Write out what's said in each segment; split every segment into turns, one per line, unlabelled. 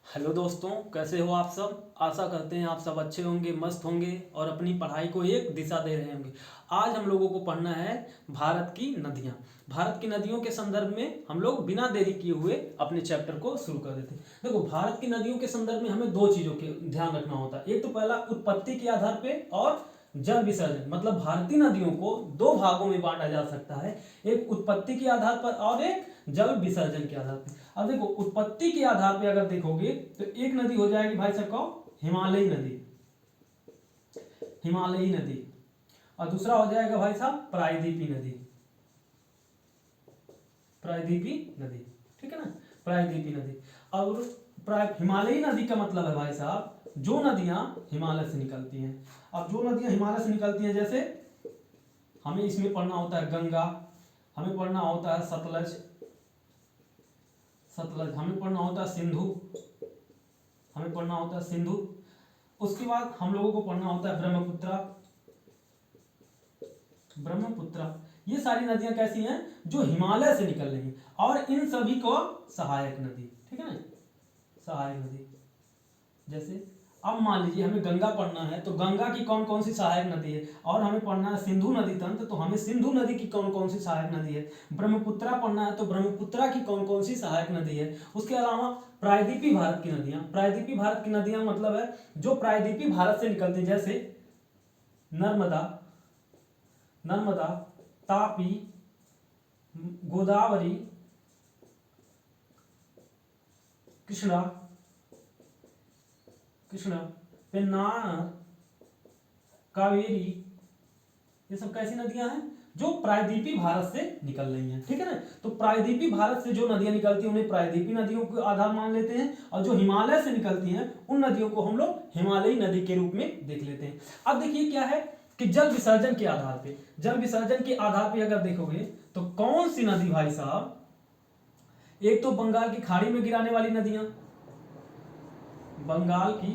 Hello दोस्तों, कैसे हो आप सब। आशा करते हैं आप सब अच्छे होंगे, मस्त होंगे और अपनी पढ़ाई को एक दिशा दे रहे होंगे। आज हम लोगों को पढ़ना है भारत की नदियाँ। भारत की नदियों के संदर्भ में हम लोग बिना देरी किए हुए अपने चैप्टर को शुरू कर देते हैं। देखो, भारत की नदियों के संदर्भ में हमें दो चीज़ों के ध्यान रखना होता है। एक तो पहला उत्पत्ति के आधार पे और जल विसर्जन, मतलब भारतीय नदियों को दो भागों में बांटा जा सकता है, एक उत्पत्ति के आधार पर और एक जल विसर्जन के आधार पर। अब देखो, उत्पत्ति के आधार पे अगर देखोगे तो एक नदी हो जाएगी भाई साहब को हिमालयी नदी, हिमालयी नदी, और दूसरा हो जाएगा भाई साहब प्रायद्वीपी नदी, प्रायद्वीपी नदी। ठीक है ना, प्रायद्वीपी नदी। और हिमालयी नदी का मतलब है भाई साहब जो नदियां हिमालय से निकलती हैं। अब जो नदियां हिमालय से निकलती हैं, जैसे हमें इसमें पढ़ना होता है गंगा, हमें पढ़ना होता है सतलज, सतलज हमें पढ़ना होता है सिंधु, हमें पढ़ना होता है सिंधु। उसके बाद हम लोगों को पढ़ना होता है ब्रह्मपुत्रा, ब्रह्मपुत्रा। ये सारी नदियां कैसी हैं, जो हिमालय से निकल रही हैं, और इन सभी को सहायक नदी। ठीक है ना, सहायक नदी। जैसे अब मान लीजिए हमें गंगा पढ़ना है, तो गंगा की कौन कौन सी सहायक नदी है, और हमें पढ़ना है सिंधु नदी तंत्र, तो हमें सिंधु नदी की कौन कौन सी सहायक नदी है। ब्रह्मपुत्रा पढ़ना है तो ब्रह्मपुत्रा की कौन कौन सी सहायक नदी है। उसके अलावा प्रायद्वीपी भारत की नदियां, प्रायद्वीपी भारत की नदियां मतलब है जो प्रायद्वीपी भारत से निकलती है, जैसे नर्मदा, नर्मदा, तापी, गोदावरी, कृष्णा, कृष्णा, पेन्नार, कावेरी। ये सब कैसी नदियां हैं, जो प्रायद्वीपी भारत से निकल रही हैं। ठीक है ना, तो प्रायद्वीपी भारत से जो नदियां निकलती हैं उन्हें प्रायद्वीपी नदियों को आधार मान लेते हैं, और जो हिमालय से निकलती हैं उन नदियों को हम लोग हिमालयी नदी के रूप में देख लेते हैं। अब देखिए क्या है कि जल विसर्जन के आधार पे, जल विसर्जन के आधार पे अगर देखोगे तो कौन सी नदी भाई साहब, एक तो बंगाल की खाड़ी में गिराने वाली नदियां, बंगाल की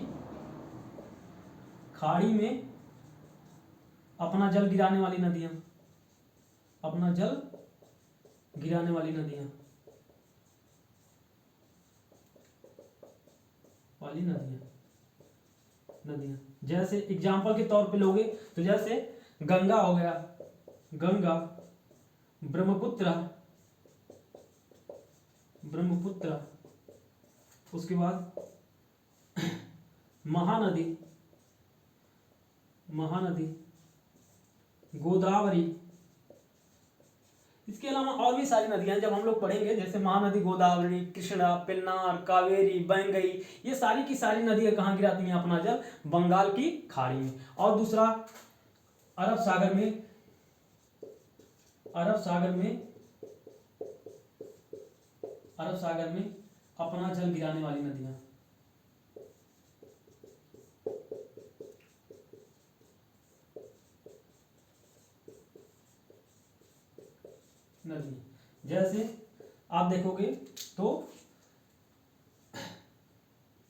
खाड़ी में अपना जल गिराने वाली नदियां, अपना जल गिराने वाली नदियां, वाली नदियां, नदियां। जैसे एग्जाम्पल के तौर पे लोगे तो जैसे गंगा हो गया, गंगा, ब्रह्मपुत्र, ब्रह्मपुत्र, उसके बाद महानदी, महानदी, गोदावरी। इसके अलावा और भी सारी नदियां जब हम लोग पढ़ेंगे, जैसे महानदी, गोदावरी, कृष्णा, पेन्नार, कावेरी, बैंगई, ये सारी की सारी नदियां कहाँ गिराती हैं अपना जल, बंगाल की खाड़ी में। और दूसरा अरब सागर में, अरब सागर में, अरब सागर में अपना जल गिराने वाली नदियां, नदी। जैसे आप देखोगे तो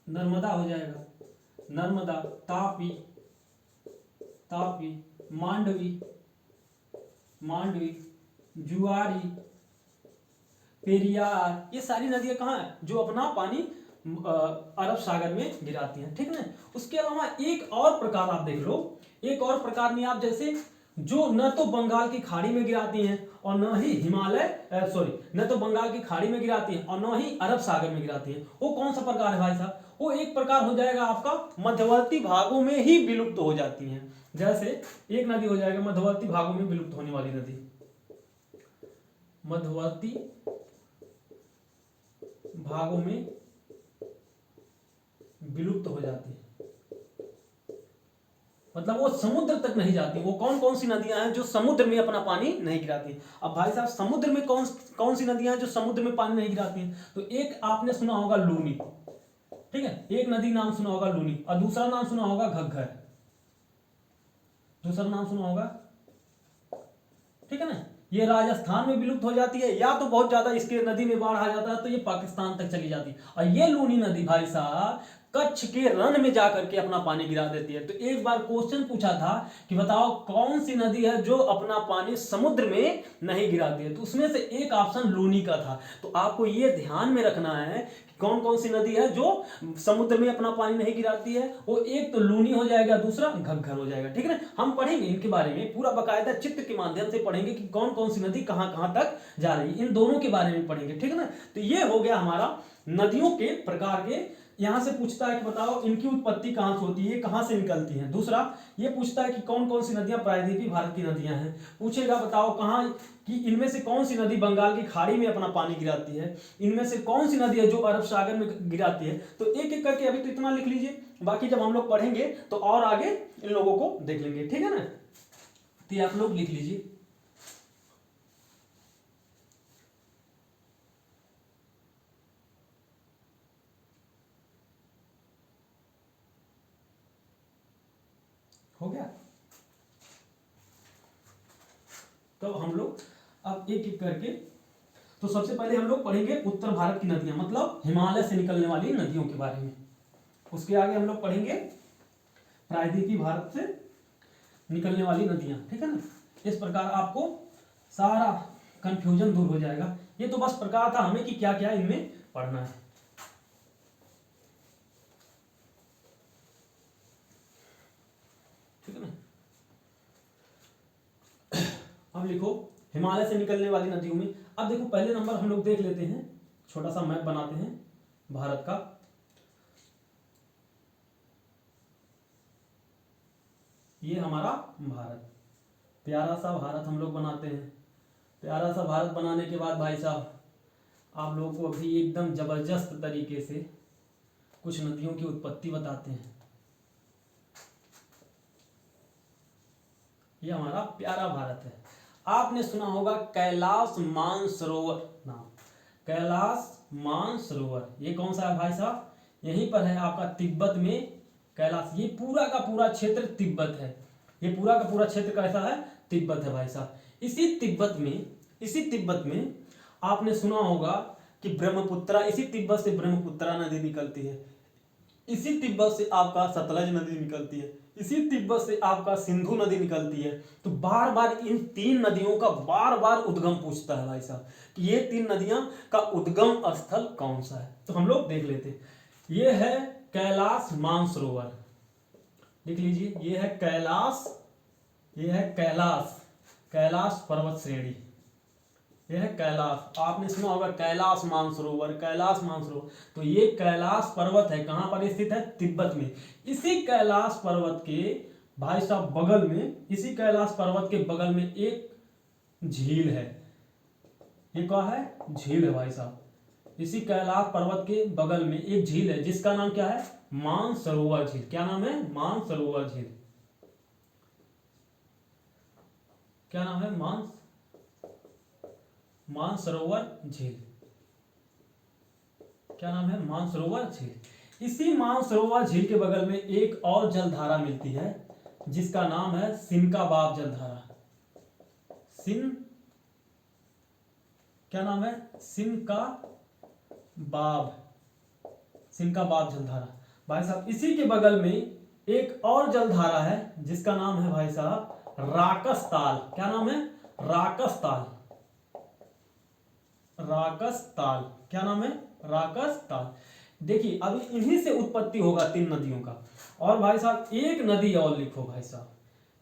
नर्मदा हो जाएगा, नर्मदा, तापी, तापी, मांडवी, मांडवी, जुआरी, पेरियार। ये सारी नदियां कहाँ है, जो अपना पानी अरब सागर में गिराती हैं। ठीक है ना, उसके अलावा एक और प्रकार आप देख लो, एक और प्रकार में आप जैसे जो न तो बंगाल की खाड़ी में गिराती हैं और न ही हिमालय सॉरी न तो बंगाल की खाड़ी में गिराती हैं और न ही अरब सागर में गिराती हैं, वो कौन सा प्रकार है भाई साहब, वो एक प्रकार हो जाएगा आपका मध्यवर्ती भागों में ही विलुप्त हो जाती हैं। जैसे एक नदी हो जाएगा मध्यवर्ती भागों में विलुप्त होने वाली नदी, मध्यवर्ती भागों में विलुप्त हो जाती है, मतलब वो समुद्र तक नहीं जाती। वो कौन कौन सी नदियां हैं जो समुद्र में अपना पानी नहीं गिराती। अब भाई साहब समुद्र में कौन कौन सी नदियां हैं जो समुद्र में पानी नहीं गिराती हैं, तो एक आपने सुना होगा लूनी। ठीक है, एक नदी नाम सुना होगा लूनी, और दूसरा नाम सुना होगा घग्गर, दूसरा नाम सुना होगा। ठीक है ना, ये राजस्थान में विलुप्त हो जाती है, या तो बहुत ज्यादा इसके नदी में बाढ़ आ जाता है तो ये पाकिस्तान तक चली जाती है। और ये लूनी नदी भाई साहब कच्छ के रण में जाकर के अपना पानी गिरा देती है। तो एक बार क्वेश्चन पूछा था कि बताओ कौन सी नदी है जो अपना पानी समुद्र में नहीं गिराती है, तो उसमें से एक ऑप्शन लूनी का था। तो आपको ये ध्यान में रखना है कि कौन कौन सी नदी है जो समुद्र में अपना पानी नहीं गिराती है। वो एक तो लूनी हो जाएगा, दूसरा घग्गर हो जाएगा। ठीक है ना, हम पढ़ेंगे इनके बारे में पूरा बकायदा चित्र के माध्यम से पढ़ेंगे कि कौन कौन सी नदी कहां कहां तक जा रही है, इन दोनों के बारे में पढ़ेंगे। ठीक है ना, तो ये हो गया हमारा नदियों के प्रकार के। यहां से पूछता है कि बताओ इनकी उत्पत्ति कहां से होती है, कहां से निकलती है। दूसरा ये पूछता है कि कौन कौन सी नदियां प्रायद्वीपीय भारत की नदियां हैं। पूछेगा बताओ कहां कि इनमें से कौन सी नदी बंगाल की खाड़ी में अपना पानी गिराती है, इनमें से कौन सी नदी है जो अरब सागर में गिराती है। तो एक एक करके अभी तो इतना लिख लीजिए, बाकी जब हम लोग पढ़ेंगे तो और आगे इन लोगों को देख लेंगे। ठीक है ना, तो ये आप लोग लिख लीजिए। हो गया, तो हम लोग अब एक एक करके, तो सबसे पहले हम लोग पढ़ेंगे उत्तर भारत की नदियां, मतलब हिमालय से निकलने वाली नदियों के बारे में। उसके आगे हम लोग पढ़ेंगे प्रायद्वीपीय भारत से निकलने वाली नदियां। ठीक है ना, इस प्रकार आपको सारा कंफ्यूजन दूर हो जाएगा। ये तो बस प्रकार था हमें कि क्या क्या इनमें पढ़ना है। ठीक है ना, अब लिखो हिमालय से निकलने वाली नदियों में। अब देखो पहले नंबर हम लोग देख लेते हैं, छोटा सा मैप बनाते हैं भारत का। ये हमारा भारत, प्यारा सा भारत हम लोग बनाते हैं। प्यारा सा भारत बनाने के बाद भाई साहब आप लोगों को अभी एकदम जबरदस्त तरीके से कुछ नदियों की उत्पत्ति बताते हैं। ये हमारा प्यारा भारत है। आपने सुना होगा कैलाश मानसरोवर नाम, कैलाश मानसरोवर ये कौन सा है भाई साहब, यहीं पर है आपका तिब्बत में कैलाश। ये पूरा का पूरा क्षेत्र तिब्बत है, ये पूरा का पूरा क्षेत्र कैसा है, तिब्बत है भाई साहब। इसी तिब्बत में आपने सुना होगा कि ब्रह्मपुत्रा, इसी तिब्बत से ब्रह्मपुत्रा नदी निकलती है, इसी तिब्बत से आपका सतलज नदी निकलती है, इसी तिब्बत से आपका सिंधु नदी निकलती है। तो बार बार इन तीन नदियों का बार बार उद्गम पूछता है भाई साहब कि ये तीन नदियां का उद्गम स्थल कौन सा है। तो हम लोग देख लेते हैं। ये है कैलाश मानसरोवर, लिख लीजिए। ये है कैलाश, ये है कैलाश, कैलाश पर्वत श्रेणी, यह है कैलाश। आपने सुना होगा कैलाश मानसरोवर, कैलाश मानसरोवर। तो ये कैलाश पर्वत है, कहां पर स्थित है, तिब्बत में। इसी कैलाश पर्वत के भाई साहब बगल में, इसी कैलाश पर्वत के बगल में एक झील है। ये क्या है, झील है भाई साहब। इसी कैलाश पर्वत के बगल में एक झील है जिसका नाम क्या है, मानसरोवर झील। क्या नाम है, मानसरोवर झील। क्या नाम है, मानसरोवर झील। क्या नाम है, मानसरोवर झील। इसी मानसरोवर झील के बगल में एक और जलधारा मिलती है जिसका नाम है सिनकाबाब जलधारा। क्या नाम है, सिनकाबाब जलधारा। भाई साहब इसी के बगल में एक और जलधारा है जिसका नाम है भाई साहब राकसताल। क्या नाम है, राकसताल। राकसताल, क्या नाम है, राकसताल। देखिए अभी इन्हीं से उत्पत्ति होगा तीन नदियों का। और भाई साहब एक नदी और लिखो भाई साहब,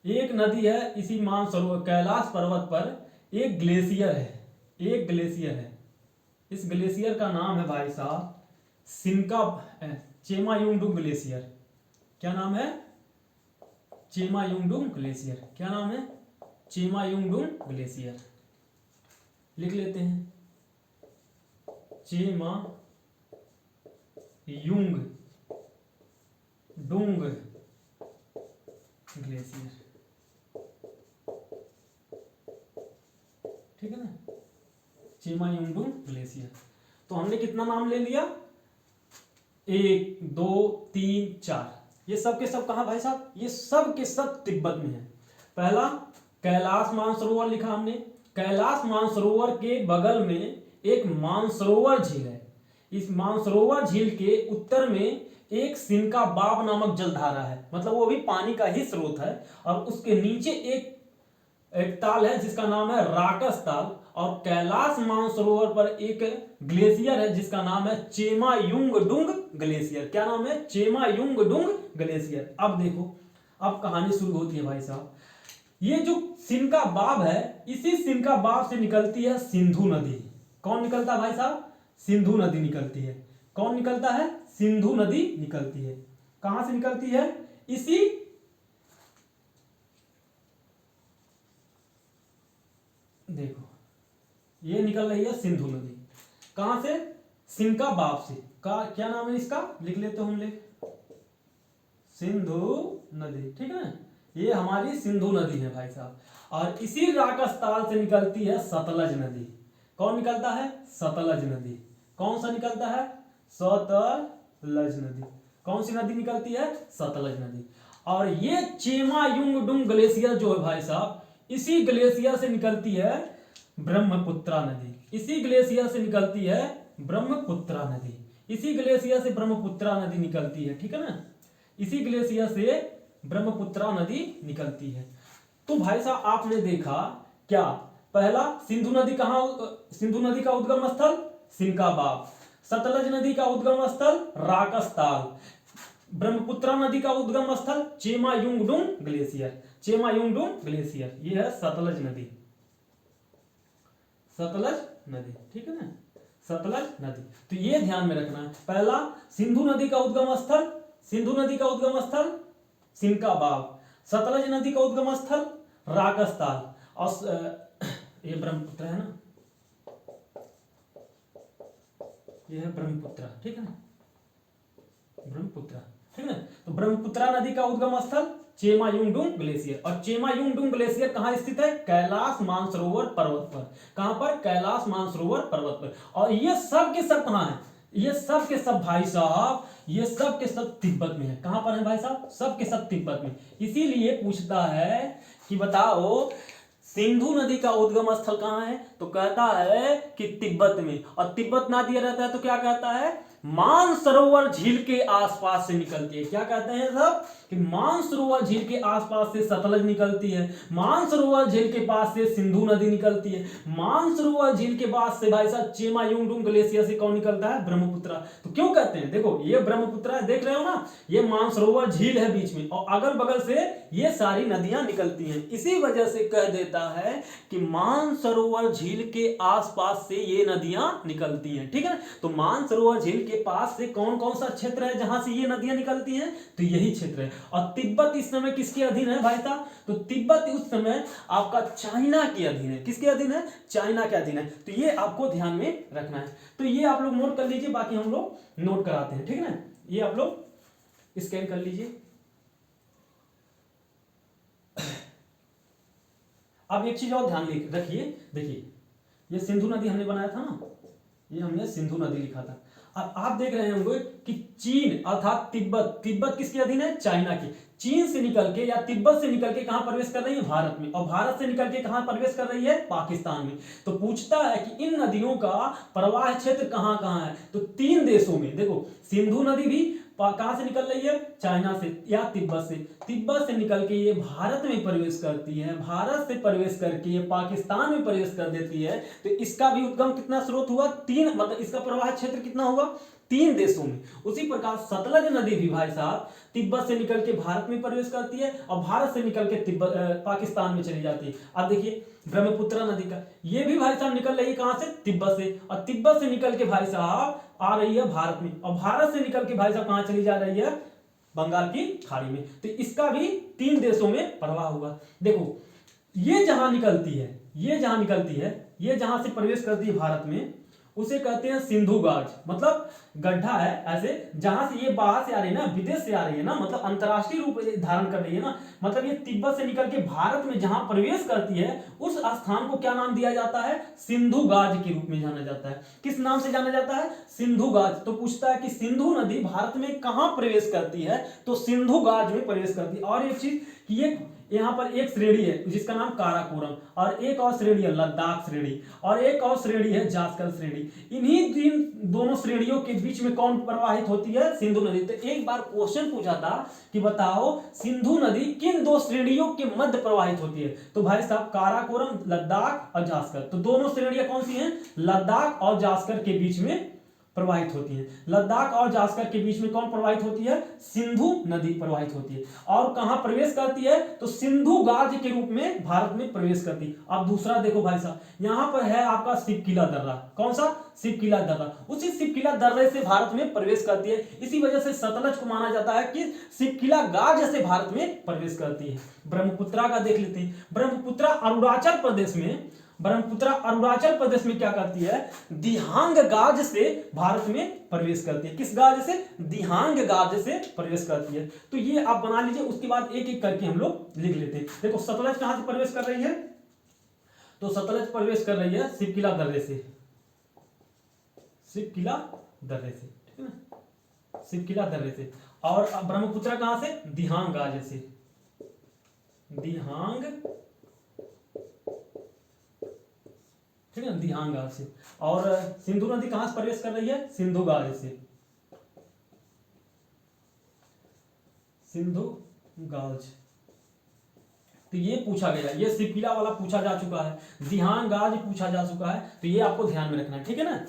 एक नदी है इसी मानसरोवर कैलाश पर्वत पर एक ग्लेशियर है, एक ग्लेशियर है। इस ग्लेशियर का नाम है भाई साहब चेमायुंगडुंग ग्लेशियर। क्या नाम है, चेमायुंगडुंग ग्लेशियर। क्या नाम है, चेमायुंगडुंग ग्लेशियर। लिख लेते हैं, चेमायुंगडुंग ग्लेशियर। ठीक है ना, चेमायुंगडुंग ग्लेशियर। तो हमने कितना नाम ले लिया, 1 2 3 4। ये सब के सब कहा भाई साहब, ये सब के सब तिब्बत में है। पहला कैलाश मानसरोवर लिखा हमने, कैलाश मानसरोवर के बगल में एक मानसरोवर झील है। इस मानसरोवर झील के उत्तर में एक सिनका बाब नामक जलधारा है, मतलब वो भी पानी का ही स्रोत है, और उसके नीचे एक ताल है जिसका नाम है राकस ताल, और कैलाश मानसरोवर पर एक ग्लेशियर है जिसका नाम है चेमायुंगडुंग ग्लेशियर। क्या नाम है? चेमायुंगडुंग ग्लेशियर। अब देखो, अब कहानी शुरू होती है भाई साहब। ये जो सिनका बाब है, इसी सिनका बाब से निकलती है सिंधु नदी। कौन निकलता है भाई साहब? सिंधु नदी निकलती है। कौन निकलता है? सिंधु नदी निकलती है। कहां से निकलती है? इसी देखो, ये निकल रही है सिंधु नदी। कहां से? सिनका बाब से। क्या नाम है इसका? लिख लेते हम सिंधु नदी, ठीक है। ये हमारी सिंधु नदी है भाई साहब, और इसी राकस ताल से निकलती है सतलज नदी। कौन निकलता है? सतलज नदी। कौन सा निकलता है? सतलज नदी। कौन सी नदी निकलती है? सतलज नदी। और ये चेमायुंगडुंग ग्लेशियर जो है भाई साहब, इसी ग्लेशियर से निकलती है ब्रह्मपुत्रा नदी। इसी ग्लेशियर से निकलती है ब्रह्मपुत्रा नदी। इसी ग्लेशियर से ब्रह्मपुत्रा नदी निकलती है, ठीक है ना। इसी ग्लेशियर से ब्रह्मपुत्रा नदी निकलती है। तो भाई साहब आपने देखा क्या? पहला, सिंधु नदी कहां, सिंधु नदी का उद्गम स्थल सिनका बाब, सतलज नदी का उद्गम स्थल राकस ताल, ब्रह्मपुत्रा नदी का उद्गम स्थल चेमायुंगडुंग ग्लेशियर। चेमायुंगडुंग ग्लेशियर, ये है सतलज नदी। सतलज नदी, ठीक है ना, सतलज नदी। तो ये ध्यान में रखना है। पहला, सिंधु नदी का उद्गम स्थल, सिंधु नदी का उद्गम स्थल सिनका बाब, सतलज नदी का उद्गम स्थल राकस ताल, और ये ब्रह्मपुत्र है ना, ये है ब्रह्मपुत्र, ठीक है ना, ब्रह्मपुत्र, ठीक है ना। तो ब्रह्मपुत्रा नदी का उद्गम स्थल चेमायुंगडुंग ग्लेशियर, और चेमायुंगडुंग ग्लेशियर कहां स्थित है? कैलाश मानसरोवर पर्वत पर। कहां पर? कैलाश मानसरोवर पर्वत पर। और ये सब के सब कहां है? ये सब के सब भाई साहब, ये सब के सब तिब्बत में है। कहां पर है भाई साहब? सब के सब तिब्बत में। इसीलिए पूछता है कि बताओ सिंधु नदी का उद्गम स्थल कहां है? तो कहता है कि तिब्बत में। और तिब्बत ना दिया रहता है तो क्या कहता है? मानसरोवर झील के आसपास से निकलती है। क्या कहते हैं सब? कि मानसरोवर झील के आसपास से सतलज निकलती है, मानसरोवर झील के पास से सिंधु नदी निकलती है, मानसरोवर झील के पास से भाई साहब चेमायुंगडुंग ग्लेशियर से कौन निकलता है? ब्रह्मपुत्रा। तो क्यों कहते हैं? देखो ये ब्रह्मपुत्रा है, देख रहे हो ना, ये मानसरोवर झील है बीच में, और अगल बगल से ये सारी नदियां निकलती हैं। इसी वजह से कह देता है कि मानसरोवर झील के आसपास से ये नदियां निकलती हैं, ठीक है ना। तो मानसरोवर झील के पास से कौन कौन सा क्षेत्र है जहां से ये नदियां निकलती हैं? तो यही क्षेत्र है। और तिब्बत इस समय किसके अधीन है भाई साहब? तो तिब्बत उस समय आपका चाइना के अधीन है। किसके अधीन है? चाइना के अधीन है। तो ये आपको ध्यान में रखना है। तो ये आप लोग नोट कर लीजिए, बाकी हम लोग नोट कराते हैं, ठीक है ना। ये आप लोग स्कैन कर लीजिए। अब एक चीज और ध्यान रखिए, देखिए ये सिंधु नदी हमने बनाया था ना, ये हमने सिंधु नदी लिखा था। अब आप देख रहे होंगे कि चीन अर्थात तिब्बत, तिब्बत किसके अधीन है? चाइना के। चीन से निकल के या तिब्बत से निकल के कहां प्रवेश कर रही है? भारत में। और भारत से निकल के कहां प्रवेश कर रही है? पाकिस्तान में। तो पूछता है कि इन नदियों का प्रवाह क्षेत्र कहां कहां है? तो 3 देशों में। देखो सिंधु नदी भी कहां से निकल रही है? चाइना से या तिब्बत से। तिब्बत से निकल के ये भारत में प्रवेश करती है, भारत से प्रवेश करके ये पाकिस्तान में प्रवेश कर देती है। तो इसका भी उद्गम कितना स्रोत हुआ? 3, मतलब इसका प्रवाह क्षेत्र कितना होगा? 3 देशों में। उसी प्रकार सतलज नदी भी भाई साहब तिब्बत से निकल के भारत में प्रवेश करती है, और भारत से निकल के पाकिस्तान में चली जाती है। अब देखिए ब्रह्मपुत्रा नदी का, ये भी भाई साहब निकल रही है कहां से? तिब्बत से। और तिब्बत से निकल के भाई साहब आ रही है भारत में, और भारत से निकल के भाई साहब कहां चली जा रही है? बंगाल की खाड़ी में। तो इसका भी 3 देशों में प्रवाह हुआ। देखो ये जहां निकलती है, ये जहां निकलती है, ये जहां से प्रवेश करती है भारत में, उसे कहते हैं सिंधु गाज। मतलब गड्ढा है ऐसे, जहां से ये बाहर से आ रही है ना, विदेश से आ रही है ना, मतलब अंतरराष्ट्रीय रूप धारण कर रही है ना, मतलब ये तिब्बत से निकल के भारत में जहां प्रवेश करती है, उस स्थान को क्या नाम दिया जाता है? सिंधु गाज के रूप में जाना जाता है। किस नाम से जाना जाता है? सिंधु गाज। तो पूछता है कि सिंधु नदी भारत में कहां प्रवेश करती है? तो सिंधु गाज में प्रवेश करती है। और एक चीज कि यहाँ पर एक श्रेणी है जिसका नाम काराकोरम, और एक और श्रेणी है लद्दाख श्रेणी, और एक और श्रेणी है जास्कर श्रेणी। इन्हीं तीन दोनों श्रेणियों के बीच में कौन प्रवाहित होती है? सिंधु नदी। तो एक बार क्वेश्चन पूछा था कि बताओ सिंधु नदी किन दो श्रेणियों के मध्य प्रवाहित होती है? तो भाई साहब काराकोरम, लद्दाख और जास्कर। तो दोनों श्रेणियां कौन सी हैं? लद्दाख और जास्कर के बीच में प्रवाहित होती है। लद्दाख और जास्कर के बीच में कौन प्रवाहित होती है? सिंधु नदी प्रवाहित होती है। और कहां प्रवेश करती है? तो सिंधु गाज के रूप में भारत में प्रवेश करती है। अब दूसरा देखो भाई साहब, यहां पर है आपका शिवकिला दर्रा। कौन सा? शिवकिला दर्रा। उसी शिवकिला दर्रे से भारत में प्रवेश करती है। इसी वजह से सतलज को माना जाता है कि शिवकिला गाज से भारत में प्रवेश करती है। ब्रह्मपुत्रा का देख लेते हैं। ब्रह्मपुत्रा अरुणाचल प्रदेश में, ब्रह्मपुत्रा अरुणाचल प्रदेश में क्या करती है? दिहांग गाज से भारत में प्रवेश करती है। किस गाज से? दिहांग गाज से प्रवेश करती है। तो ये आप बना लीजिए, उसके बाद एक एक करके हम लोग लिख लेते हैं। देखो सतलज कहां से प्रवेश कर रही है? तो सतलज प्रवेश कर रही है शिवकिला दर्रे से, शिवकिला दर्रे से, ठीक है ना, शिवकिला दर्रे से। और ब्रह्मपुत्रा कहां से? दिहांग गाज से, दिहांग, ठीक है, दिहांग गाज से। और सिंधु नदी कहां से प्रवेश कर रही है? सिंधु गाज से, सिंधु गाज। तो ये पूछा गया, ये शिवकिला वाला पूछा जा चुका है, दिहांग गाज पूछा जा चुका है। तो ये आपको ध्यान में रखना है, ठीक है ना,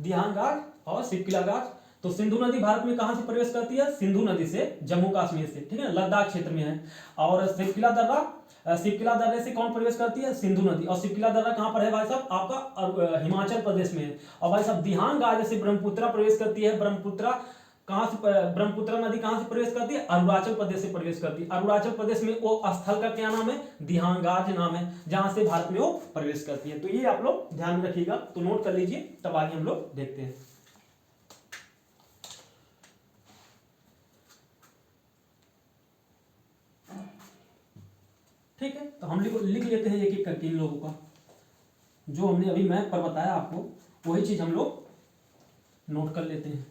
दिहांग गाज और शिवकिला गाज। तो सिंधु नदी भारत में कहां से प्रवेश करती है? सिंधु नदी से, जम्मू कश्मीर से, ठीक है, लद्दाख क्षेत्र में है। और शिवकिला दर्रा, शिवकिला दर्रे से कौन प्रवेश करती है? सिंधु नदी। और शिवकिला दर्रा कहां पर है भाई साहब? आपका हिमाचल प्रदेश में है। और भाई साहब दिहांग गाज से ब्रह्मपुत्रा प्रवेश करती है। ब्रह्मपुत्रा कहां से, ब्रह्मपुत्रा नदी कहां से प्रवेश करती है? अरुणाचल प्रदेश से प्रवेश करती है। अरुणाचल प्रदेश में वो स्थल का क्या नाम है? दिहांग गाज नाम है, जहां से भारत में वो प्रवेश करती है। तो ये आप लोग ध्यान में रखिएगा, तो नोट कर लीजिए, तब आगे हम लोग देखते हैं। ठीक है, तो हम लिख लेते हैं एक एक करके इन लोगों का, जो हमने अभी मैप पर बताया आपको वही चीज हम लोग नोट कर लेते हैं।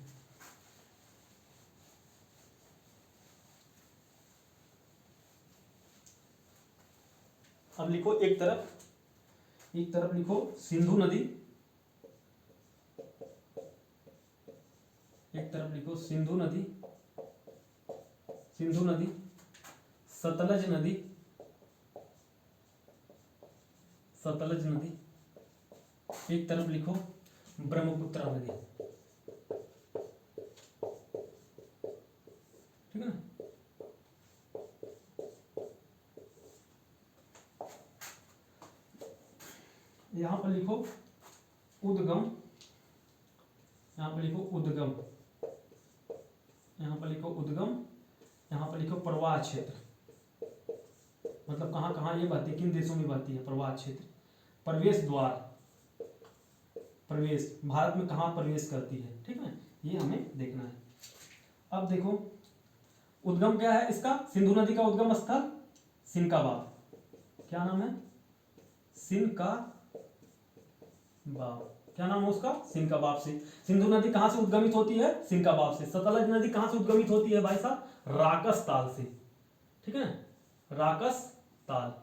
अब लिखो एक तरफ लिखो सिंधु नदी, एक तरफ लिखो सिंधु नदी, सिंधु नदी, सतलज नदी, सतलज नदी, एक तरफ लिखो ब्रह्मपुत्रा नदी, ठीक है ना। यहां पर लिखो उद्गम, यहां पर लिखो उद्गम, यहां पर लिखो उद्गम, यहां पर लिखो प्रवाह क्षेत्र, मतलब कहां कहां ये बहती है, किन देशों में बहती है प्रवाह क्षेत्र। प्रवेश द्वार, प्रवेश भारत में कहां प्रवेश करती है, ठीक है, ये हमें देखना है। अब देखो उद्गम क्या है इसका? सिंधु नदी का उद्गम स्थल सिनकाबाद, क्या नाम है? सिनकाबाद, क्या नाम है उसका? सिनकाबाद से। सिंधु नदी कहां से उद्गमित होती है? सिनकाबाद से। सतलज नदी कहां से उद्गमित होती है भाई साहब? राकस ताल से, ठीक है, राकस ताल।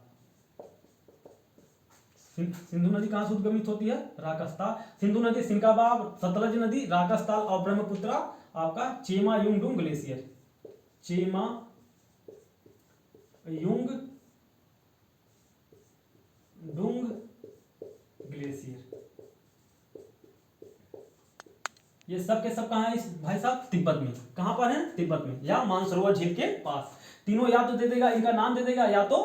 सिंधु नदी कहां से उद्गमित होती है? राकस्ताल। सिंधु नदी, सिनकाबाद, सतलज नदी, राकस्ताल और ब्रह्मपुत्रा आपका चेमायुंगडुंग ग्लेशियर, चेमायुंगडुंग ग्लेशियर, ये सब के सब कहां है भाई साहब? तिब्बत में। कहां पर है? तिब्बत में, या मानसरोवर झील के पास। तीनों या तो दे देगा, इनका नाम दे देगा, या तो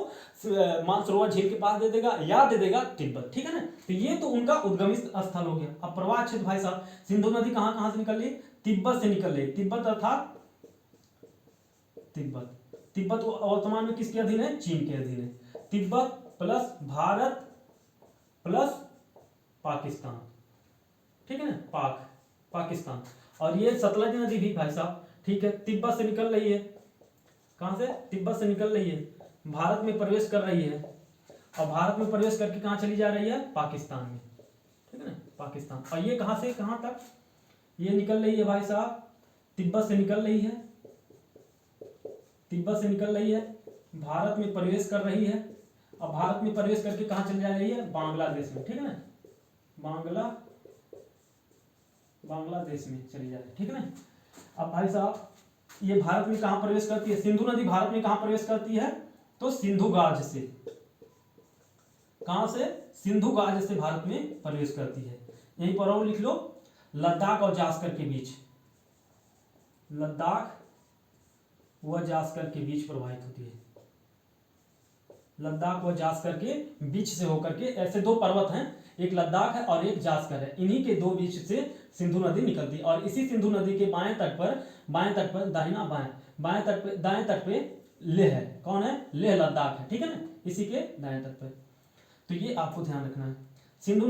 मानसरोवर झील के पास दे देगा, या दे देगा तिब्बत, ठीक है ना। तो ये तो उनका उद्गमित स्थल हो गया। अब प्रवाह क्षेत्र भाई साहब, सिंधु नदी कहां कहां से निकल रही? तिब्बत से निकल रही। तिब्बत अर्थात तिब्बत, तिब्बत वर्तमान में किसके अधीन है? चीन के अधीन है। तिब्बत प्लस भारत प्लस पाकिस्तान, ठीक है ना, पाकिस्तान। और ये सतलज नदी भी भाई साहब, ठीक है, तिब्बत से निकल रही है। कहां से? तिब्बत से निकल रही है, भारत में प्रवेश कर रही है, और भारत में प्रवेश करके कहां चली जा रही है? पाकिस्तान में, ठीक है ना, पाकिस्तान। और ये कहां से कहां तक ये निकल रही है भाई साहब? तिब्बत से निकल रही है, तिब्बत से निकल रही है, भारत में प्रवेश कर रही है। अब भारत में प्रवेश करके कहाँ चली जा रही है? बांग्लादेश में, ठीक है ना, बांग्लादेश में चली जा रही है, ठीक है ना। अब भाई साहब ये भारत में कहाँ प्रवेश करती है? सिंधु नदी भारत में कहाँ प्रवेश करती है? तो सिंधु गाज से। कहां से? सिंधु गाज से भारत में प्रवेश करती है। यहीं पर और लिख लो, लद्दाख और जास्कर के बीच, लद्दाख व जास्कर के बीच प्रवाहित होती है। लद्दाख व जास्कर के बीच से होकर के, ऐसे दो पर्वत हैं, एक लद्दाख है और एक जास्कर है, इन्हीं के दो बीच से सिंधु नदी निकलती है। और इसी सिंधु नदी के बाएं तट पर दाहिना दाएं तट पे लेह है। कौन है? लेह लद्दाख है, ठीक है ना, इसी के दाएं तट पर। तो ये आपको ध्यान रखना है। सिंधु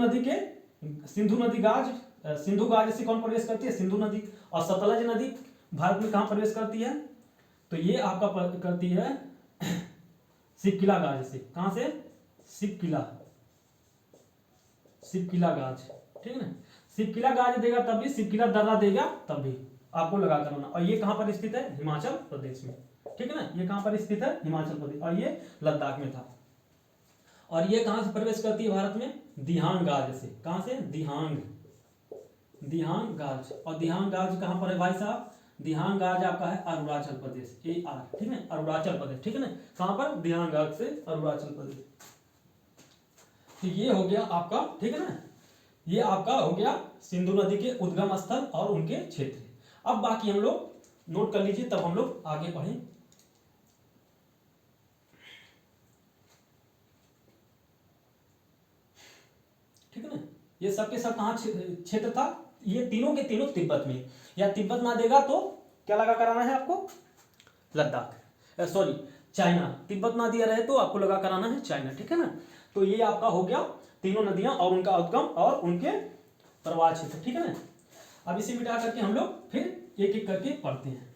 गाज से कौन प्रवेश करती है? सिंधु नदी। और सतलज नदी भारत में कहां प्रवेश करती है? तो ये आपका करती है शिवकिला गाज से। कहां से? शिवकिला गाज, ठीक है ना। शिवकिला गाज देगा तब भी, शिवकिला दर्रा देगा तब भी, आपको लगा कर होना। और ये कहां पर स्थित है? हिमाचल प्रदेश में, ठीक है ना। ये कहां पर स्थित है? हिमाचल प्रदेश। और ये लद्दाख में था। और ये कहां से प्रवेश करती है भारत में? दिहांग गाज से। कहां से? दिहांग गाज। और दिहांग गाज कहां पर है भाई साहब? दिहांग गाज आपका है अरुणाचल प्रदेश, AR, ठीक है, अरुणाचल प्रदेश, ठीक है ना। कहां पर? दिहांग गाज से अरुणाचल प्रदेश। तो ये हो गया आपका, ठीक है ना, ये आपका हो गया सिंधु नदी के उद्गम स्थल और उनके क्षेत्र। अब बाकी हम लोग नोट कर लीजिए, तब हम लोग आगे बढ़ें। ठीक है ना। ये सब के सब कहाँ क्षेत्र था? ये तीनों के तीनों तिब्बत में। या तिब्बत ना देगा तो क्या लगा कराना है आपको? Ladakh, sorry China. तिब्बत ना दिया रहे तो आपको लगा कराना है चाइना, ठीक है ना। तो ये आपका हो गया तीनों नदियां और उनका उद्गम और उनके प्रवाह क्षेत्र, ठीक है ना। अब इसे मिटा करके हम लोग फिर एक एक करके पढ़ते हैं।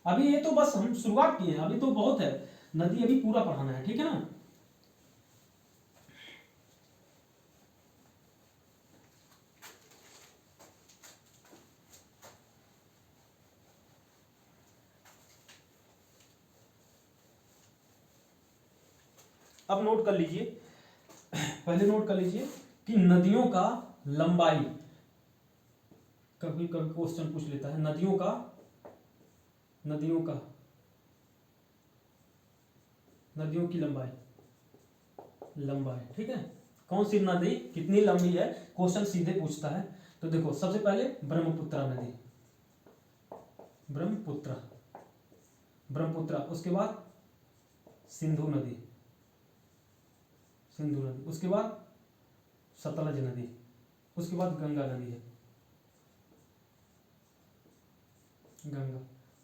अभी ये तो बस हम शुरुआत किए हैं, अभी तो बहुत है, नदी अभी पूरा पढ़ाना है, ठीक है ना। अब नोट कर लीजिए, पहले नोट कर लीजिए कि नदियों का लंबाई, कभी कभी क्वेश्चन पूछ लेता है, नदियों की लंबाई, ठीक है। कौन सी नदी कितनी लंबी है, क्वेश्चन सीधे पूछता है। तो देखो, सबसे पहले ब्रह्मपुत्र नदी, ब्रह्मपुत्र, उसके बाद सिंधु नदी, उसके बाद सतलज नदी, उसके बाद गंगा नदी है,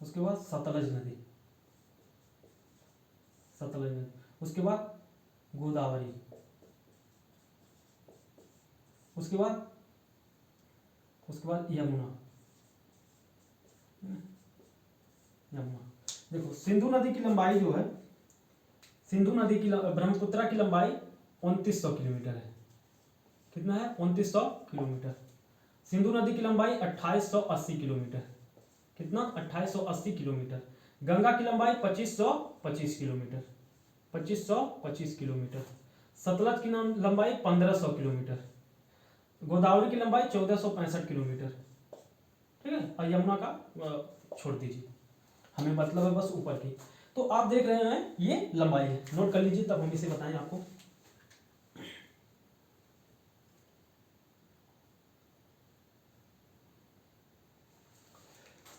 उसके बाद सतलज नदी, उसके बाद गोदावरी, उसके बाद यमुना। देखो सिंधु नदी की लंबाई जो है, ब्रह्मपुत्र की लंबाई 2900 किलोमीटर है। कितना है? 2900 किलोमीटर। सिंधु नदी की लंबाई 2880 किलोमीटर। कितना? 2880 किलोमीटर। गंगा की लंबाई 2525 किलोमीटर, 2525 किलोमीटर। सतलज की लंबाई 1500 किलोमीटर। गोदावरी की लंबाई 1465 किलोमीटर, ठीक है। और यमुना का छोड़ दीजिए, हमें मतलब है बस ऊपर की। तो आप देख रहे हैं ये लंबाई है, नोट कर लीजिए, तब हम इसे बताएं आपको।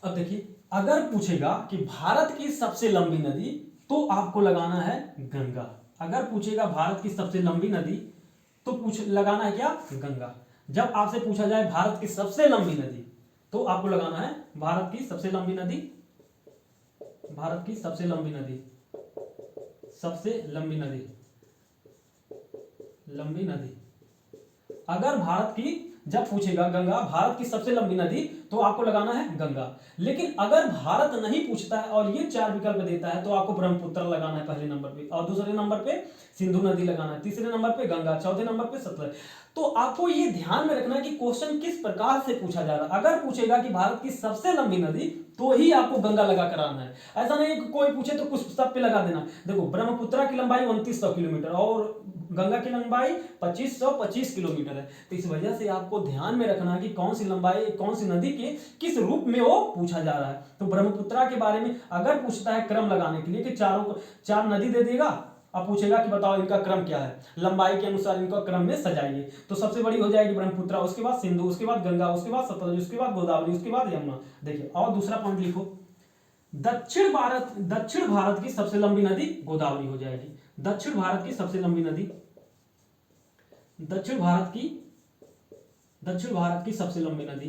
अब देखिए, अगर पूछेगा कि भारत की सबसे लंबी नदी, तो आपको लगाना है गंगा। अगर पूछेगा भारत की सबसे लंबी नदी, तो लगाना है क्या? गंगा। जब आपसे पूछा जाए भारत की सबसे लंबी नदी, तो आपको लगाना है भारत की सबसे लंबी नदी, अगर भारत की, जब पूछेगा गंगा भारत की सबसे लंबी नदी, तो आपको लगाना है गंगा। लेकिन अगर भारत नहीं पूछता है और ये 4 विकल्प देता है तो आपको ब्रह्मपुत्र लगाना है पहले नंबर पे, और दूसरे नंबर पे सिंधु नदी लगाना है, तीसरे नंबर पे गंगा, चौथे नंबर पे सतलज। तो आपको ये ध्यान में रखना है कि क्वेश्चन किस प्रकार से पूछा जा रहा है। अगर पूछेगा कि भारत की सबसे लंबी नदी, तो ही आपको गंगा लगा कर आना है। ऐसा नहीं कि कोई पूछे तो कुछ सब पे लगा देना। देखो ब्रह्मपुत्र की लंबाई 2900 किलोमीटर और गंगा की लंबाई 2525 किलोमीटर है। तो इस वजह से आपको ध्यान में रखना है कि कौन सी लंबाई, कौन सी नदी के किस रूप में वो पूछा जा रहा है। तो ब्रह्मपुत्र के बारे में अगर पूछता है क्रम लगाने के लिए कि चार नदी दे देगा, अब पूछेगा कि बताओ इनका क्रम क्या है, लंबाई के अनुसार इनका क्रम में सजाइए। तो सबसे बड़ी हो जाएगी ब्रह्मपुत्र, उसके बाद सिंधु, उसके बाद गंगा, उसके बाद सतलज, उसके बाद गोदावरी, उसके बाद यमुना। देखिए और दूसरा पॉइंट लिखो, दक्षिण भारत की सबसे लंबी नदी गोदावरी हो जाएगी। दक्षिण भारत की सबसे लंबी नदी, दक्षिण भारत की सबसे लंबी नदी,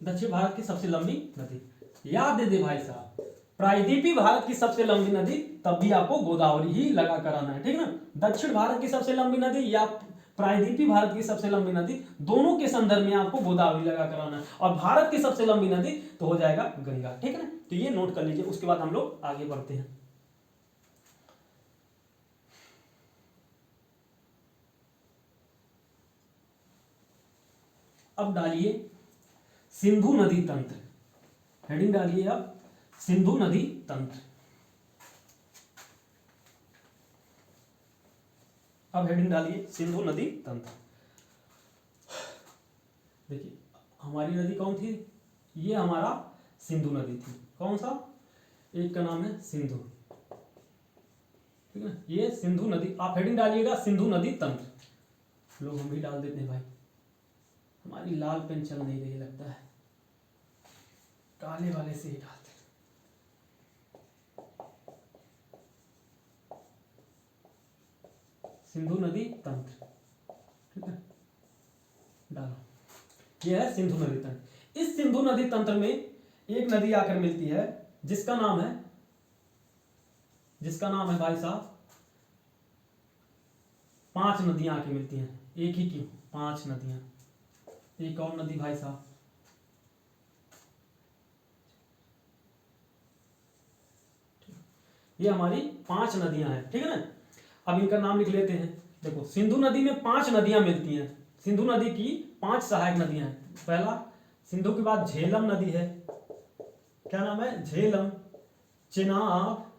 दक्षिण भारत की सबसे लंबी नदी याद दे दे भाई साहब। प्रायद्वीपीय भारत की सबसे लंबी नदी, तब भी आपको गोदावरी ही लगा कर आना है, ठीक ना। दक्षिण भारत की सबसे लंबी नदी या प्रायद्वीपीय भारत की सबसे लंबी नदी, दोनों के संदर्भ में आपको गोदावरी लगा कर आना है। और भारत की सबसे लंबी नदी तो हो जाएगा गंगा, ठीक है ना। तो ये नोट कर लीजिए, उसके बाद हम लोग आगे बढ़ते हैं। अब डालिए सिंधु नदी तंत्र, हेडिंग डालिए अब सिंधु नदी तंत्र। अब हेडिंग डालिए सिंधु नदी तंत्र। देखिए हमारी नदी कौन थी, ये हमारा सिंधु नदी थी। कौन सा, एक का नाम है सिंधु, ठीक है। ये सिंधु नदी, आप हेडिंग डालिएगा सिंधु नदी तंत्र। लोग हम भी डाल देते हैं भाई, हमारी लाल पेन चल नहीं रही लगता है, काले वाले से ही डालते हैं। सिंधु नदी तंत्र, ठीक है, डालो। यह है सिंधु नदी तंत्र। इस सिंधु नदी तंत्र में एक नदी आकर मिलती है जिसका नाम है भाई साहब, 5 नदियां आके मिलती हैं। एक ही क्यों, 5 नदियां। एक और नदी भाई साहब, ये हमारी 5 नदियां हैं, ठीक है ना। अब इनका नाम लिख लेते हैं। देखो सिंधु नदी में 5 नदियां मिलती हैं। सिंधु नदी की 5 सहायक नदियां हैं। पहला सिंधु के बाद झेलम नदी है, क्या नाम है, झेलम, चेनाब,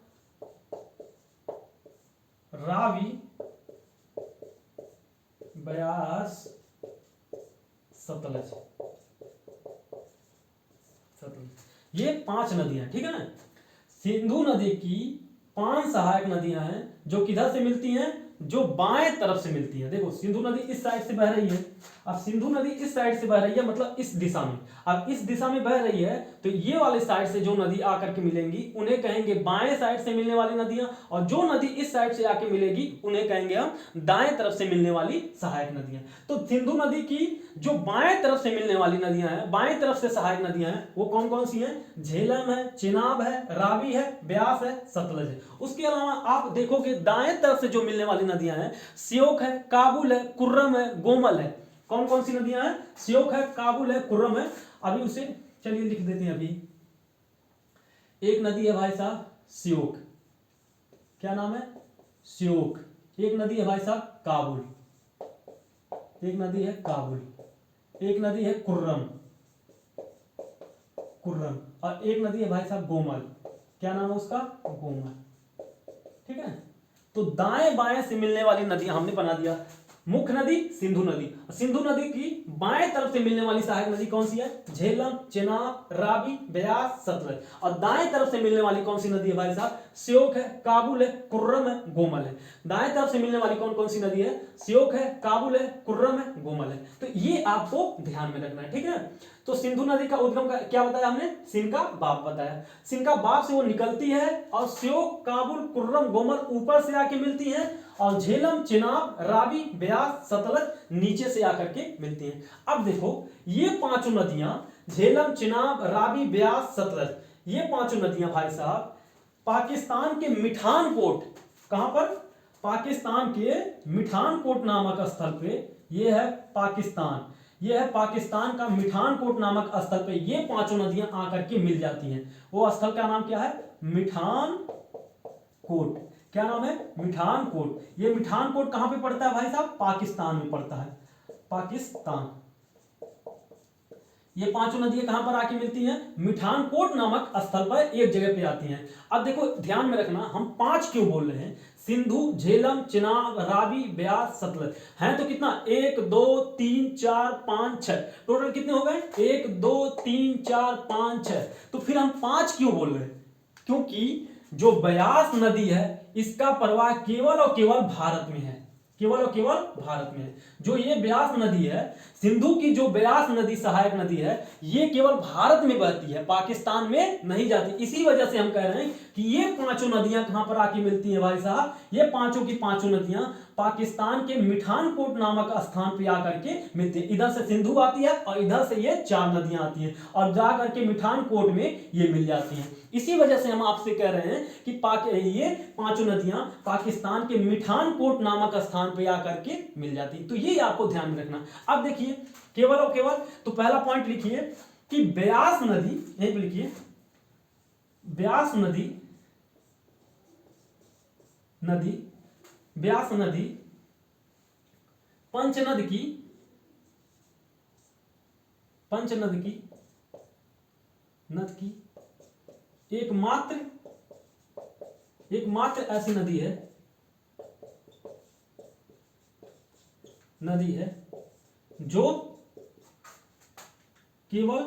रावी, ब्यास, सतलज। ये 5 नदियां, ठीक है ना। सिंधु नदी की 5 सहायक नदियां हैं जो किधर से मिलती हैं, जो बाएं तरफ से मिलती है। देखो सिंधु नदी इस साइड से बह रही है, अब सिंधु नदी इस साइड से बह रही है, मतलब इस दिशा में। अब इस दिशा में बह रही है तो ये वाले साइड से जो नदी आकर के मिलेंगी उन्हें कहेंगे बाएं साइड से मिलने वाली नदियां, और जो नदी इस साइड से आके मिलेगी उन्हें कहेंगे हम दाएं तरफ से मिलने वाली सहायक नदियां। तो सिंधु नदी की जो बाएं तरफ से मिलने वाली नदियां हैं, बाएं तरफ से सहायक नदियां हैं, वो कौन कौन सी हैं, झेलम है, चेनाब है, रावी है, ब्यास है, सतलज है। उसके अलावा आप देखोगे दाएं तरफ से जो मिलने वाली नदियां हैं, श्योक है, काबुल है, कुर्रम है, गोमल है। कौन कौन सी नदियां हैं, श्योक है, काबुल है, कुर्रम है। अभी उसे चलिए लिख देते हैं। अभी एक नदी है भाई साहब श्योक, क्या नाम है, श्योक। एक नदी है भाई साहब काबुल, एक नदी है काबुल, एक नदी है कुर्रम, और एक नदी है भाई साहब गोमल। क्या नाम है उसका, गोमल, ठीक है। तो दाएं बाएं से मिलने वाली नदियां हमने बना दिया। मुख्य नदी सिंधु नदी, सिंधु नदी की बाएं तरफ से मिलने वाली सहायक नदी कौन सी है, झेलम, चेनाब, रावी, ब्यास, सतलज। और दाएं तरफ से मिलने वाली कौन सी नदी है भाई साहब, श्योक है, काबुल है, कुर्रम है, गोमल है। दाएं तरफ से मिलने वाली कौन कौन सी नदी है, श्योक है, काबुल है, कुर्रम है, गोमल है। तो ये आपको ध्यान में रखना है, ठीक है। तो सिंधु नदी का उद्गम का क्या बताया हमने, सिंध का बाप बताया। सिंध का बाप से वो निकलती है और श्योक, काबुल, कुर्रम, गोमल ऊपर से आके मिलती है, और झेलम, चिनाब, रावी, ब्यास, सतलज नीचे से आकर के मिलती हैं। अब देखो ये 5 नदियां, झेलम, चिनाब, रावी, ब्यास, सतलज, ये 5 नदियां भाई साहब पाकिस्तान के मिठानकोट, कहां पर, पाकिस्तान के मिठानकोट नामक स्थल पे ये है पाकिस्तान, ये है पाकिस्तान का मिठानकोट नामक स्थल पे ये पांचों नदियां आकर के मिल जाती हैं। वो स्थल का नाम क्या है? मिठानकोट। क्या नाम है? मिठानकोट। ये मिठानकोट कहां पे पड़ता है भाई साहब? पाकिस्तान में पड़ता है, पाकिस्तान। ये पांचों नदियां कहां पर आके मिलती हैं? मिठानकोट नामक स्थल पर एक जगह पे आती हैं। अब देखो ध्यान में रखना, हम 5 क्यों बोल रहे हैं? सिंधु, झेलम, चिनाब, रावी, ब्यास, सतलज हैं तो कितना? 1 2 3 4 5 6, टोटल कितने हो गए? 1 2 3 4 5 6। तो फिर हम 5 क्यों बोल रहे हैं? क्योंकि जो ब्यास नदी है इसका प्रवाह केवल और केवल भारत में है, केवल और केवल भारत में है। जो ये ब्यास नदी है, सिंधु की जो ब्यास नदी सहायक नदी है, ये केवल भारत में बहती है, पाकिस्तान में नहीं जाती। इसी वजह से हम कह रहे हैं कि ये पांचों नदियां कहां पर आके मिलती हैं भाई साहब? ये पांचों की पांचों नदियां पाकिस्तान के मिठानकोट नामक स्थान पर आकर के मिलती है। इधर से सिंधु आती है और इधर से ये 4 नदियां आती हैं और जाकर के मिठानकोट में ये मिल जाती हैं। इसी वजह से हम आपसे कह रहे हैं कि ये पांचों नदियां पाकिस्तान के मिठानकोट नामक स्थान पर आकर के मिल जाती हैं। तो ये आपको ध्यान में रखना। अब देखिए केवल और केवल, तो पहला पॉइंट लिखिए कि ब्यास नदी, यहीं पे लिखिए ब्यास नदी, ब्यास नदी पंचनद की एकमात्र ऐसी नदी है जो केवल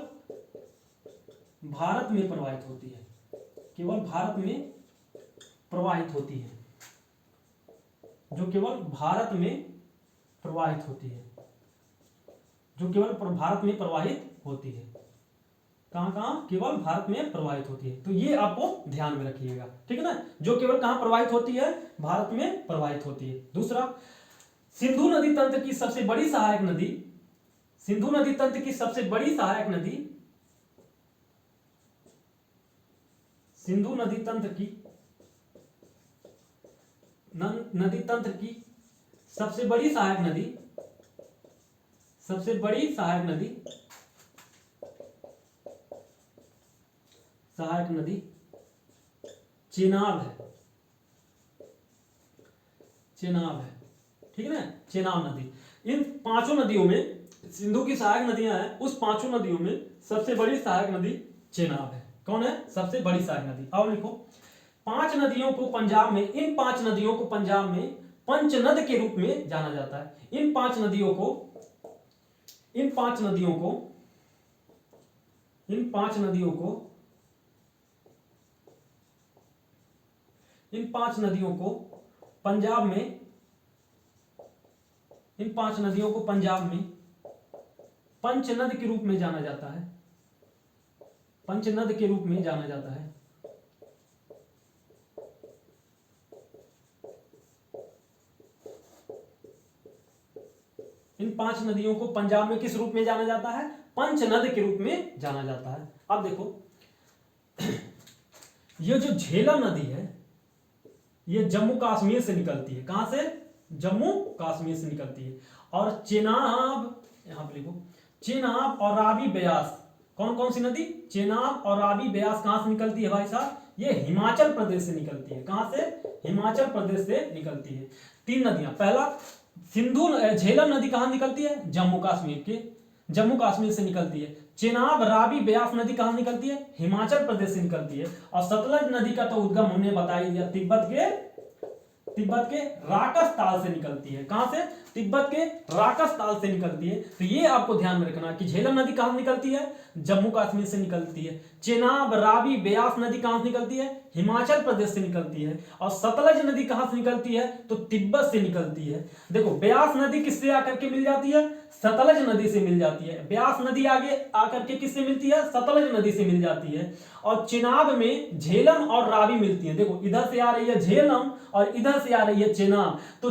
भारत में प्रवाहित होती है, केवल भारत में प्रवाहित होती है, जो केवल भारत में प्रवाहित होती है, जो केवल भारत में प्रवाहित होती है। कहां कहां? केवल भारत में प्रवाहित होती है। तो ये आपको ध्यान में रखिएगा, ठीक है ना? जो केवल कहां प्रवाहित होती है? भारत में प्रवाहित होती है। दूसरा, सिंधु नदी तंत्र की सबसे बड़ी सहायक नदी, सिंधु नदी तंत्र की सबसे बड़ी सहायक नदी, सिंधु नदी तंत्र की सबसे बड़ी सहायक नदी, सबसे बड़ी सहायक नदी चेनाब है, ठीक है ना? चेनाब नदी। इन पांचों नदियों में, सिंधु की सहायक नदियां हैं, उस पांचों नदियों में सबसे बड़ी सहायक नदी चेनाब है। कौन है सबसे बड़ी सहायक नदी? अब लिखो, 5 नदियों को पंजाब में, इन 5 नदियों को पंजाब में पंचनद के रूप में जाना जाता है। इन पांच नदियों को पंजाब में पंचनद के रूप में जाना जाता है, पंचनद के रूप में जाना जाता है। इन 5 नदियों को पंजाब में किस रूप में जाना जाता है? पंचनद के रूप में जाना जाता है। अब देखो, ये जो झेलम नदी है ये जम्मू कश्मीर से निकलती है। कहां से? जम्मू कश्मीर से निकलती है। और चेनाब, यहां पे लिखो, चेनाब और रावी ब्यास, कौन कौन सी नदी? चेनाब और रावी ब्यास कहां से निकलती है भाई साहब? ये हिमाचल प्रदेश से निकलती है। कहां से? हिमाचल प्रदेश से निकलती है। 3 नदियां, पहला सिंधु, झेलम नदी कहां निकलती है? जम्मू कश्मीर से निकलती है। चेनाब, रावी, ब्यास नदी कहां निकलती है? हिमाचल प्रदेश से निकलती है। और सतलज नदी का तो उद्गम हमने बता ही दिया, तिब्बत के राकस ताल से निकलती है। कहां से? तिब्बत के राकस ताल से निकलती है। तो ये आपको ध्यान में रखना कि झेलम नदी कहां निकलती है? जम्मू कश्मीर से निकलती है। चेनाब, रावी, ब्यास नदी कहां से निकलती है? हिमाचल प्रदेश से निकलती है। और सतलज नदी कहां से निकलती है? तो तिब्बत से निकलती है। देखो, ब्यास नदी किससे आकर के मिल जाती है? सतलज नदी से मिल जाती है। ब्यास नदी आगे आकर के किससे मिलती है? सतलज नदी से मिल जाती है। और चेनाब में झेलम और रावी मिलती है। देखो इधर से आ रही है झेलम और इधर से आ रही है चेनाब, तो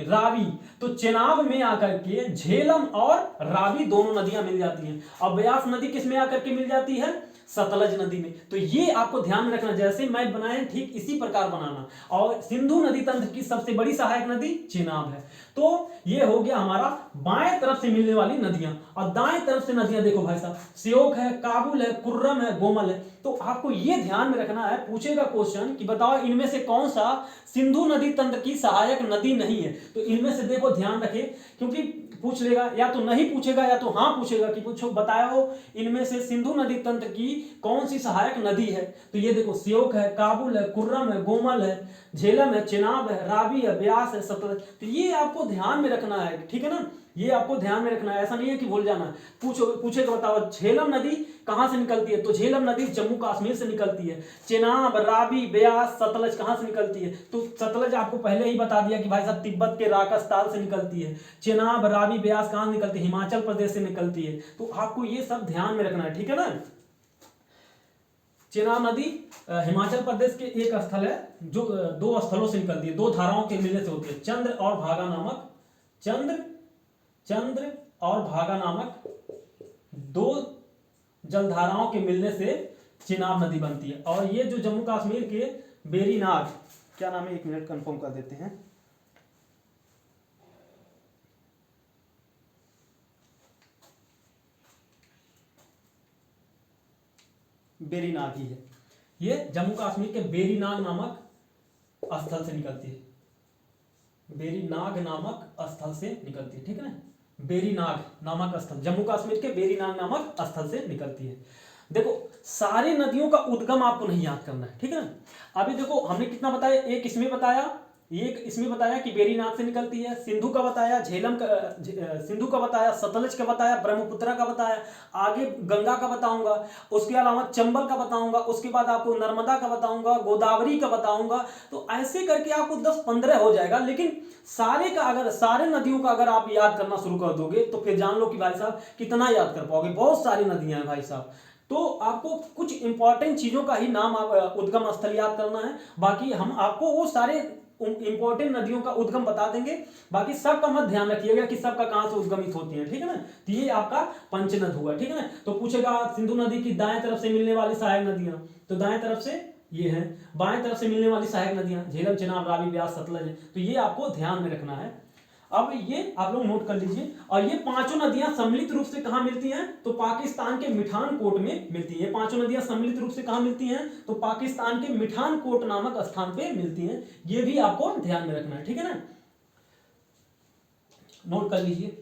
रावी। तो चेनाब में आकर के झेलम और रावी दोनों नदियां मिल जाती हैं। और ब्यास नदी किस में आकर के मिल जाती है? सतलज नदी में। तो ये आपको ध्यान में रखना, जैसे मैप बनाए ठीक इसी प्रकार बनाना। और सिंधु नदी तंत्र की सबसे बड़ी सहायक नदी चेनाब है। तो ये हो गया हमारा बाएं तरफ से मिलने वाली नदियां। और दाएं तरफ से नदियां देखो भाई साहब, श्योक है, काबुल है, कुर्रम है, गोमल है। तो आपको ये ध्यान में रखना है, पूछेगा क्वेश्चन कि बताओ इनमें से कौन सा सिंधु नदी तंत्र की सहायक नदी नहीं है। तो इनमें से देखो ध्यान रखे, क्योंकि पूछ लेगा, या तो नहीं पूछेगा या तो हाँ पूछेगा कि पूछो बताओ इनमें से सिंधु नदी तंत्र की कौन सी सहायक नदी है। तो ये देखो श्योक है, काबुल है, कुर्रम है, गोमल है, झेलम है, चेनाब है, रावी है, ब्यास है, सतलज। तो ये आपको ध्यान में रखना है, ठीक है ना, ये आपको ध्यान में रखना है, ऐसा नहीं है कि भूल जाना है। पूछेगा बताओ झेलम नदी कहां से निकलती है? तो झेलम नदी जम्मू कश्मीर से निकलती है। चेनाब, रावी, ब्यास, सतलज कहां से निकलती है? तो सतलज आपको पहले ही बता दिया कि भाई साहब तिब्बत के राकस ताल से निकलती है। चेनाब, रावी, ब्यास कहां निकलती है? हिमाचल प्रदेश से निकलती है। तो आपको ये सब ध्यान में रखना है, ठीक है ना। चेनाब नदी हिमाचल प्रदेश के एक स्थल है जो दो स्थलों से निकलती है, दो धाराओं के मिलने से होती है, चंद्र और भागा नामक, चंद्र और भागा नामक दो जलधाराओं के मिलने से चेनाब नदी बनती है। और ये जो जम्मू कश्मीर के बेरीनाग, क्या नाम है, एक मिनट कंफर्म कर देते हैं, बेरीनाग ही है। ये जम्मू कश्मीर के बेरीनाग नामक स्थल से निकलती है, बेरीनाग नामक स्थल से निकलती है, ठीक है ना। बेरीनाग नामक स्थल, जम्मू कश्मीर के बेरीनाग नामक स्थल से निकलती है। देखो सारी नदियों का उद्गम आपको नहीं याद करना है, ठीक है ना। अभी देखो हमने कितना बताया, एक इसमें बताया कि बेरीनाग से निकलती है, सिंधु का बताया, सिंधु का बताया, सतलज का बताया, ब्रह्मपुत्र का बताया, आगे गंगा का बताऊंगा, उसके अलावा चंबल का बताऊंगा, उसके बाद आपको नर्मदा का बताऊंगा, गोदावरी का बताऊंगा। तो ऐसे करके आपको 10-15 हो जाएगा। लेकिन सारे नदियों का अगर आप याद करना शुरू कर दोगे तो फिर जान लो कि भाई साहब कितना याद कर पाओगे, बहुत सारी नदियां हैं भाई साहब। तो आपको कुछ इंपॉर्टेंट चीजों का ही नाम उद्गम स्थल याद करना है, बाकी हम आपको वो सारे इंपॉर्टेंट नदियों का उद्गम बता देंगे। बाकी सबका मत ध्यान रखिएगा कि सबका कहां से उद्गमित होती है, ठीक है ना। तो ये आपका पंचनद हुआ, ठीक है ना। तो पूछेगा सिंधु नदी की दाएं तरफ से मिलने वाली सहायक नदियां, तो दाएं तरफ से ये है, बाएं तरफ से मिलने वाली सहायक नदियां झेलम, चेनाब, रावी, ब्यास, सतलज है। तो ये आपको ध्यान में रखना है। अब ये आप लोग नोट कर लीजिए। और ये पांचों नदियां सम्मिलित रूप से कहां मिलती हैं? तो पाकिस्तान के मिठान कोट में मिलती है। पांचों नदियां सम्मिलित रूप से कहां मिलती हैं? तो पाकिस्तान के मिठान कोट नामक स्थान पे मिलती हैं। ये भी आपको ध्यान में रखना है, ठीक है ना, नोट कर लीजिए।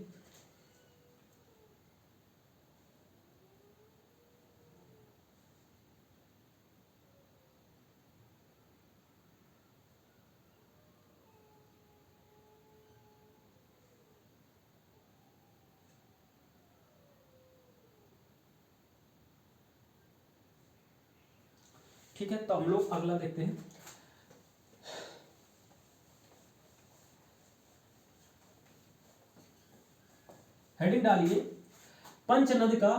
ठीक है, तो हम लोग अगला देखते हैं। हेडिंग डालिए पंचनद का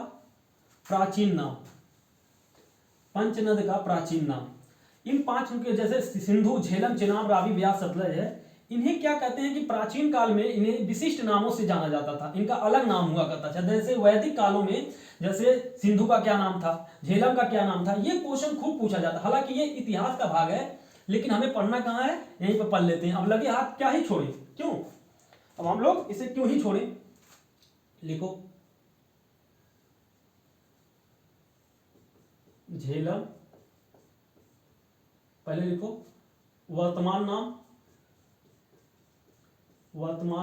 प्राचीन नाम। पंचनद का प्राचीन नाम, इन पांच के जैसे सिंधु, झेलम, चेनाब, रावी, ब्यास, सतलज है, इन्हें क्या कहते हैं कि प्राचीन काल में इन्हें विशिष्ट नामों से जाना जाता था, इनका अलग नाम हुआ करता था। जैसे वैदिक कालों में जैसे सिंधु का क्या नाम था, झेलम का क्या नाम था, ये क्वेश्चन खूब पूछा जाता। हालांकि ये इतिहास का भाग है, लेकिन हमें पढ़ना कहाँ है, यहीं पर पढ़ लेते हैं। अब लगे हाथ क्या ही छोड़े, क्यों, अब हम लोग इसे क्यों ही छोड़े। लिखो झेलम, पहले लिखो वर्तमान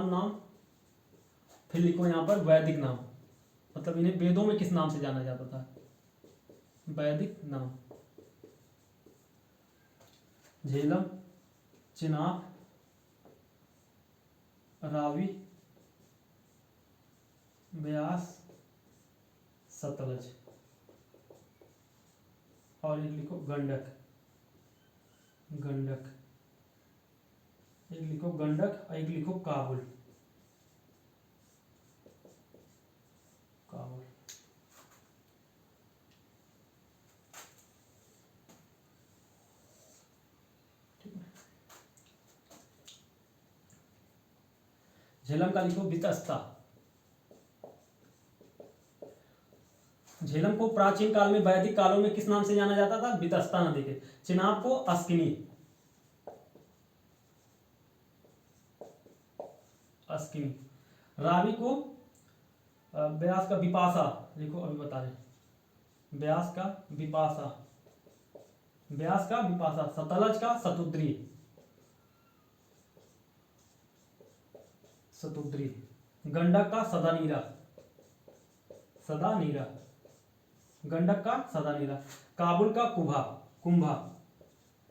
नाम, फिर लिखो यहां पर वैदिक नाम, मतलब इन्हें वेदों में किस नाम से जाना जाता था, वैदिक नाम। झेलम, चेनाब, रावी, ब्यास, सतलज, और एक लिखो गंडक, एक लिखो गंडक और एक लिखो काबुल। काबुल। ठीक है, झेलम का लिखो वितस्ता। झेलम को प्राचीन काल में वैदिक कालों में किस नाम से जाना जाता था? वितस्ता नदी के। चिनाब को अस्किनी, अस्किनी। रावी को व्यास का विपाशा लिखो, अभी बता रहे। व्यास का विपाशा, व्यास का विपाशा। सतलज का शतुद्री, शतुद्री। गंडक का सदानीरा, सदानीरा। गंडक का सदानीरा। काबुल का कुभा, कुंभा,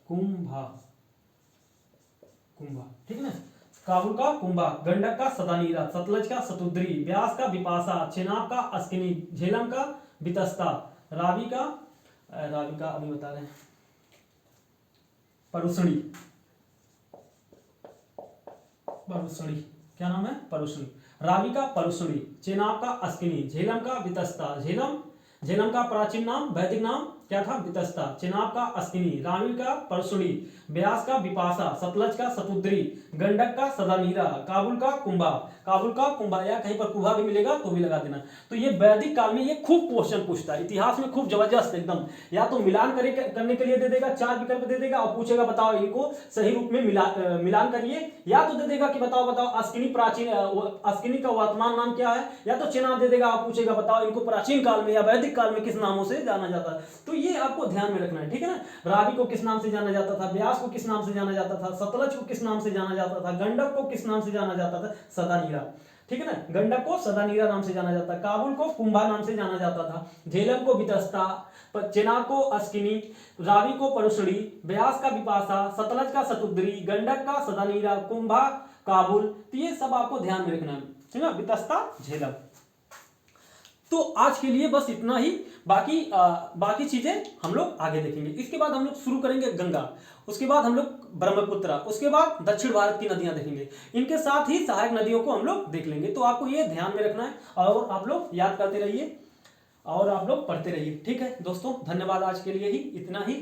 कुंभा, कुंभा। ठीक है ना, काबुल का कुंभा, गंडक का सदानीरा, सतलज का शतुद्री, व्यास का विपाशा, चेनाब का अस्किनी, झेलम का वितस्ता, रावी का अभी बता रहे हैं परुषणी, परुषणी। क्या नाम है? परुषणी। रावी का परुषणी, चेनाब का अस्किनी, झेलम का वितस्ता। झेलम का प्राचीन नाम, वैदिक नाम क्या था? वितस्ता। चेनाब का अस्किनी, रावी का परुषणी, व्यास का विपाशा, सतलज का शतुद्री, गंडक का सदानीरा, काबुल का कुंभा। काबुल का कुंभा, या कहीं पर कुभा भी मिलेगा तो भी लगा देना। तो ये वैदिक काल में ये खूब क्वेश्चन पूछता है, इतिहास में खूब जबरदस्त एकदम। या तो मिलान करने के लिए दे देगा, 4 विकल्प दे देगा और पूछेगा बताओ इनको सही रूप में मिलान करिए, या तो दे देगा कि बताओ अस्किनी प्राचीन, अस्किनी का वर्तमान नाम क्या है, या तो चेनाब दे देगा और पूछेगा बताओ इनको प्राचीन काल में या वैदिक काल में किस नामों से जाना जाता है। तो ये आपको ध्यान में रखना है, ठीक है ना। रावी को किस नाम से जाना जाता था, व्यास को किस नाम से जाना जाता था, सतलज को किस नाम से जाना जाता था, गंडक को किस नाम से जाना जाता था? सदानीरा। ठीक है ना, गंडक को सदानीरा नाम से जाना जाता है, काबुल को कुंभा नाम से जाना जाता था, झेलम को वितस्ता, चेनाब को अस्किनी, रावी को परुषणी, व्यास का विपाशा, सतलज का शतुद्री, गंडक का सदानीरा, कुंभा, काबुल। तो ये सब आपको ध्यान में रखना है, ठीक है, वितस्ता, झेलम। तो आज के लिए बस इतना ही, बाकी चीजें हम लोग आगे देखेंगे। इसके बाद हम लोग शुरू करेंगे गंगा, उसके बाद हम लोग ब्रह्मपुत्र, उसके बाद दक्षिण भारत की नदियां देखेंगे, इनके साथ ही सहायक नदियों को हम लोग देख लेंगे। तो आपको ये ध्यान में रखना है और आप लोग याद करते रहिए और आप लोग पढ़ते रहिए। ठीक है दोस्तों, धन्यवाद, आज के लिए ही इतना ही।